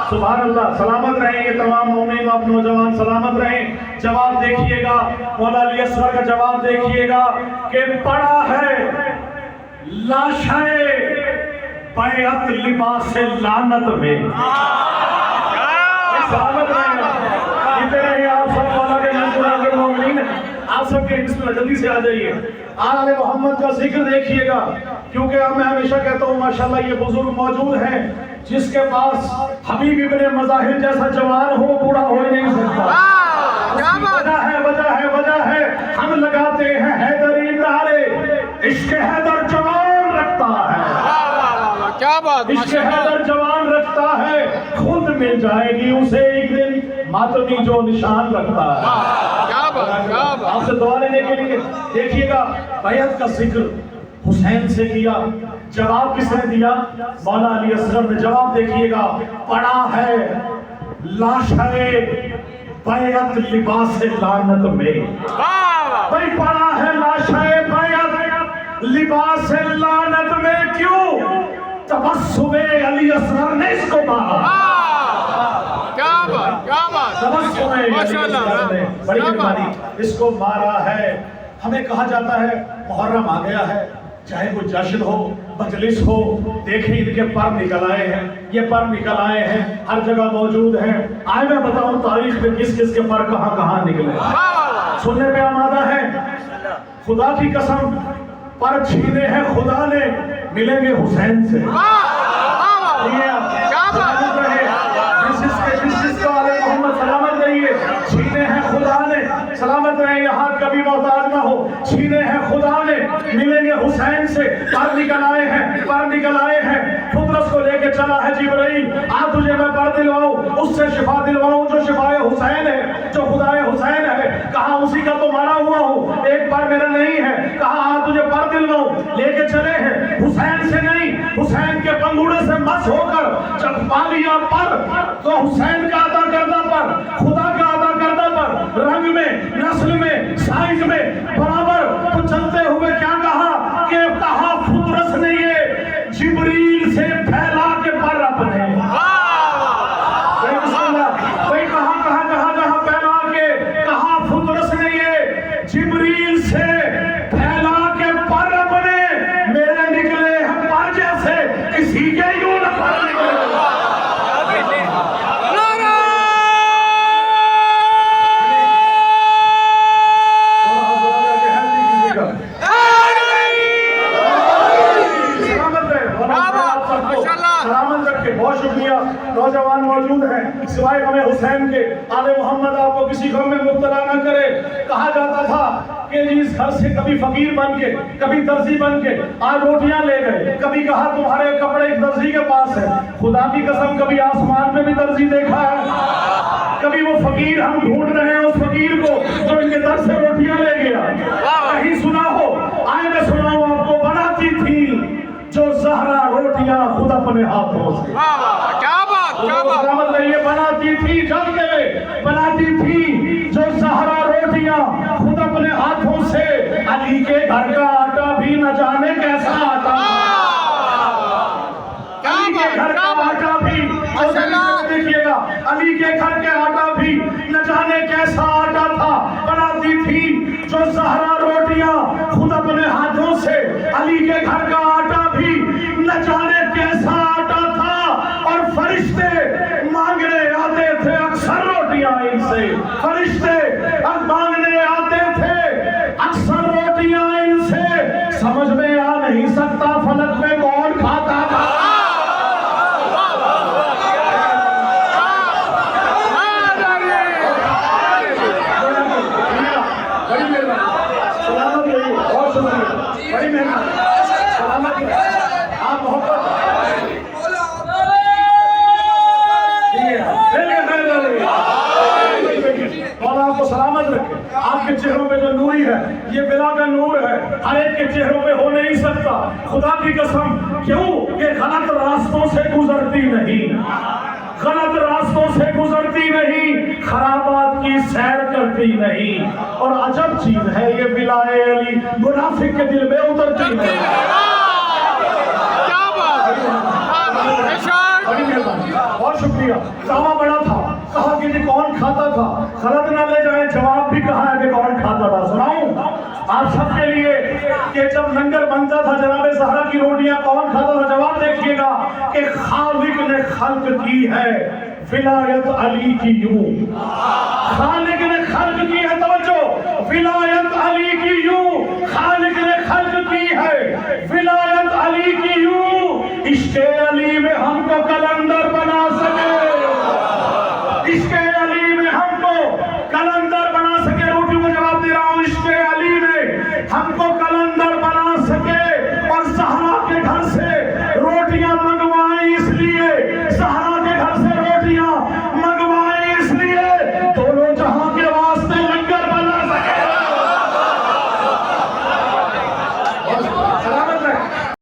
سبحان اللہ. سلامت رہیں گے تمام مومن آپ نوجوان, سلامت رہیں. جواب دیکھیے گا, مولا علی اصغر کا جواب دیکھیے گا کہ پڑا ہے لاشائے بیعت لباس لعنت میں. سلامت رہیں گا. جیتے رہیں آپ سب مولا کے منصورہ کے مومنین. آپ سب کے بسم اللہ جلدی سے آ جائیے. آل محمد کا ذکر دیکھیے گا, کیونکہ میں ہمیشہ کہتا ہوں ماشاءاللہ یہ بزرگ موجود ہیں جس کے پاس حبیب ابن مظاہر جیسا جوان ہو بوڑھا ہو ہی نہیں سکتا. وجہ ہے ہم لگاتے ہیں حیدری نعرے, عشق حیدر جوان رکھتا ہے. کیا بات, عشق حیدر جوان رکھتا ہے, خود مل جائے گی اسے ایک دن ماتمی جو نشان رکھتا ہے. آپ سے دعا لینے کے لیے دیکھیے گا بیعت کا ذکر حسین سے کیا, جواب کس نے دیا؟ مولا علی اصغر نے. جواب دیکھیے گا, پڑا ہے لاشائے بیعت لباس لعنت میں. بھائی پڑا ہے لاشائے بیعت لباس لعنت میں, کیوں؟ تبسم علی اصغر نے اس کو مارا. تبسم علی اصغر نے بڑی مہربانی اس کو مارا ہے. ہمیں کہا جاتا ہے محرم آ گیا ہے, چاہے وہ جشن ہو مجلس ہو, دیکھیں ان کے پر نکل آئے ہیں, یہ پر نکل آئے ہیں, ہر جگہ موجود ہیں. آئے میں بتاؤں تاریخ میں کس کس کے پر کہاں کہاں نکلے. سننے پہ آمادہ ہے. خدا کی قسم پر چھینے ہیں خدا نے, ملیں گے حسین سے. جس کو علیہ محمد سلامت رہیے. چھینے ہیں خدا نے, سلامت رہے, یہاں کبھی محتاج نہ ہو. چھینے ہیں خدا نے, ملیں گے حسین سے. پر نکل آئے ہیں, پر نکل آئے ہیں. فطرت کو لے کے چلا ہے جبرائیل, آ تجھے میں پر دلواؤں, اس سے شفا دلواؤں جو شفائے حسین ہے, جو خدائے حسین ہے. کہا اسی کا تو مارا ہوا ہوں, ایک پر میرا نہیں ہے. کہا آ تجھے پر دلواؤں, لے کے چلے ہیں حسین سے نہیں, حسین کے پنگوڑے سے مس ہو کر جب پا لیا پر, تو حسین کا عطا کردہ پر, خدا کا عطا کردہ پر, رنگ میں, نسل میں, سائز میں برابر. تو چلتے ہوئے کیا کہا کہ کہا فطرس نے یہ جبریل سے پھیلا کے پر اپنے. بھئی کہاں پھیلا کے, کہا فطرس نے یہ جبریل سے پھیلا کے پر اپنے. میرے نکلے ہیں پر جیسے کسی کے یوں نہ پر نکلے. بہت شکریہ. نوجوان موجود ہیں سوائے غم حسین کے, آل محمد آپ کو کسی غم میں مبتلا نہ کرے. کہا جاتا تھا کہ اس گھر سے کبھی فقیر بن کے, کبھی درزی بن کے آج روٹیاں لے گئے. کبھی کہا تمہارے کپڑے ایک درزی کے پاس ہے. خدا کی قسم کبھی آسمان میں بھی درزی دیکھا ہے. کبھی وہ فقیر ہم ڈھونڈ رہے ہیں اس فقیر کو جو ان کے در سے روٹیاں لے گیا. کہیں سنا ہو, آئے میں سناؤں آپ کو, بناتی تھی جو زہرا روٹیاں خود اپنے ہاتھوں سے. یہ بناتی تھی جل گئے, بناتی تھی جو زہرا روٹیاں خود اپنے ہاتھوں سے. علی کے گھر کا آٹا بھی نہ جانے کیسا آٹا, علی کے گھر کا آٹا بھی, دیکھیے گا, علی کے گھر کے آٹا بھی نہ جانے کیسا آٹا تھا. بناتی تھی جو زہرا روٹیاں خود اپنے ہاتھوں سے. علی کے گھر کا آٹا بھی نہ جانے کیسا آٹا تھا. اور فرشتے مانگنے آتے تھے اکثر روٹیاں ان سے, فرشتے مانگنے آتے تھے اکثر روٹیاں ان سے. سمجھ میں آ نہیں سکتا فلک میں کون کھاتا تھا. آپ محبت مولا آپ کو سلامت رکھے. آپ کے چہروں پہ جو نوری ہے یہ بلا کا نور ہے, ہر ایک کے چہروں پہ ہو نہیں سکتا. خدا کی قسم, کیوں کہ غلط راستوں سے گزرتی نہیں, غلط راستوں سے گزرتی نہیں, خرابات کی سیر کرتی نہیں. اور عجب چیز ہے یہ بلائے علی منافق کے دل میں اترتی نہیں. بہت شکریہ. دیا، کعبہ بڑا تھا، کہا کہ کون کھاتا تھا؟ خلط نہ لے جائیں، جواب بھی کہا ہے کہ کون کھاتا تھا۔ سناؤں آپ سب کے لیے کہ جب لنگر بنتا تھا جناب زہرا کی روٹیاں کون کھاتا تھا؟ جواب دیکھیے گا کہ خالق نے خلق کی ہے ولایت علی کی یوں، خالق نے خلق کی ہے، توجہ، ولایت علی کی یوں، خالق نے خلق کی ہے ولایت علی کی یوں، عشق